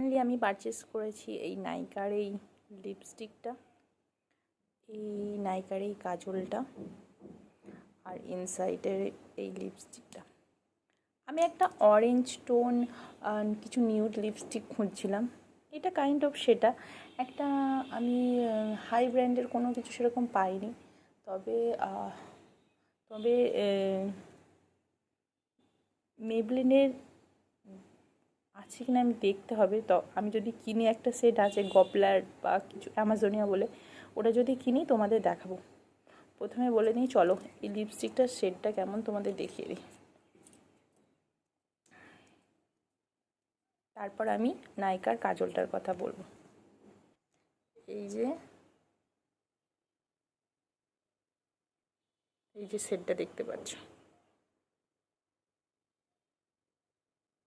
Finally আমি purchase করেছি এই নাইকার এই লিপস্টিকটা, এই নাইকার এই কাজলটা আর ইনসাইডের এই লিপস্টিকটা। আমি একটা অরেঞ্জ টোন কিছু নিউড লিপস্টিক খুঁজছিলাম, এটা কাইন্ড অফ সেটা একটা। আমি হাই ব্র্যান্ডের কোনো কিছু সেরকম পাইনি, তবে তবে মেবলিনের আছে কিনা আমি দেখতে হবে। তো আমি যদি কিনি, একটা সেট আছে গপলার বা কিছু অ্যামাজনিয়া বলে, ওটা যদি কিনি তোমাদের দেখাবো। প্রথমে বলে নিই, চলো এই লিপস্টিকটার শেডটা কেমন তোমাদের দেখিয়ে দিই, তারপর আমি নাইকার কাজলটার কথা বলবো। এই যে শেডটা দেখতে পাচ্ছ,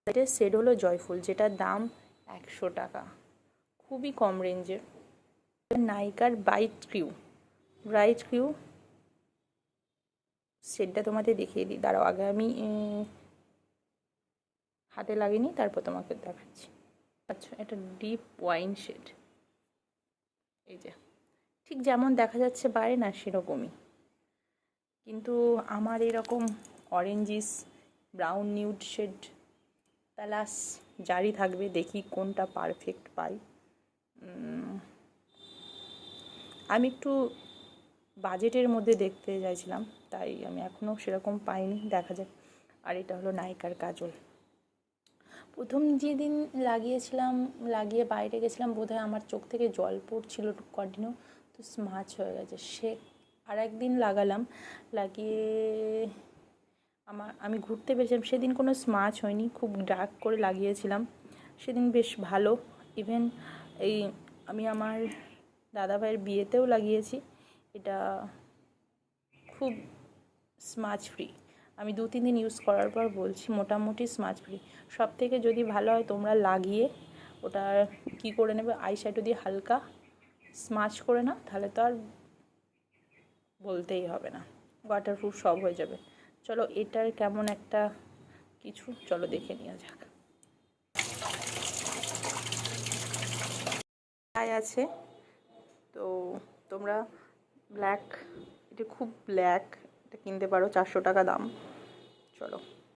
এটার শেড হলো জয়ফুল, যেটার দাম 100 টাকা, খুবই কম রেঞ্জের। নাইকার ব্রাইট ক্রিউ শেডটা তোমাদের দেখিয়ে দিই। দাঁড়াও, আগে আমি হাতে লাগিনি, তারপর তোমাকে দেখাচ্ছি। আচ্ছা, এটা ডিপ ওয়াইন শেড, এই যে ঠিক যেমন দেখা যাচ্ছে বাইরে না সেরকমই, কিন্তু আমার এরকম orangish brown nude shade plus জারি থাকবে, দেখি কোনটা পারফেক্ট পাই। আমি একটু বাজেটের মধ্যে দেখতে চাইছিলাম, তাই আমি এখনও সেরকম পাইনি, দেখা যাক। আর এটা হলো নাইকার কাজল। প্রথম যেদিন লাগিয়ে বাইরে গেছিলাম, বোধহয় আমার চোখ থেকে জল পড়ছিল কন্টিনিউ, তো স্মাচ হয়ে গেছে। সে আর একদিন লাগিয়ে আমি ঘুরতে পেরেছিলাম, সেদিন কোনো স্মাচ হয়নি, খুব ডার্ক করে লাগিয়েছিলাম, সেদিন বেশ ভালো। ইভেন আমি আমার দাদাভাইয়ের বিয়েতেও লাগিয়েছি, এটা খুব স্মাচ ফ্রি। আমি 2-3 দিন ইউজ করার পর বলছি মোটামুটি স্মাচ ফ্রি। সব থেকে যদি ভালো হয়, তোমরা লাগিয়ে ওটা কী করে নেবে, আইশ্যাডো দিয়ে হালকা স্মাচ করে নাও, তাহলে তো আর বলতেই হবে না, ওয়াটারপ্রুফ সব হয়ে যাবে। চলো এটার কেমন একটা কিছু, চলো দেখে নেওয়া যাক। আছে তো তোমরা এটা খুব ব্ল্যাক, এটা কিনতে পারো, 400 টাকা দাম। চলো।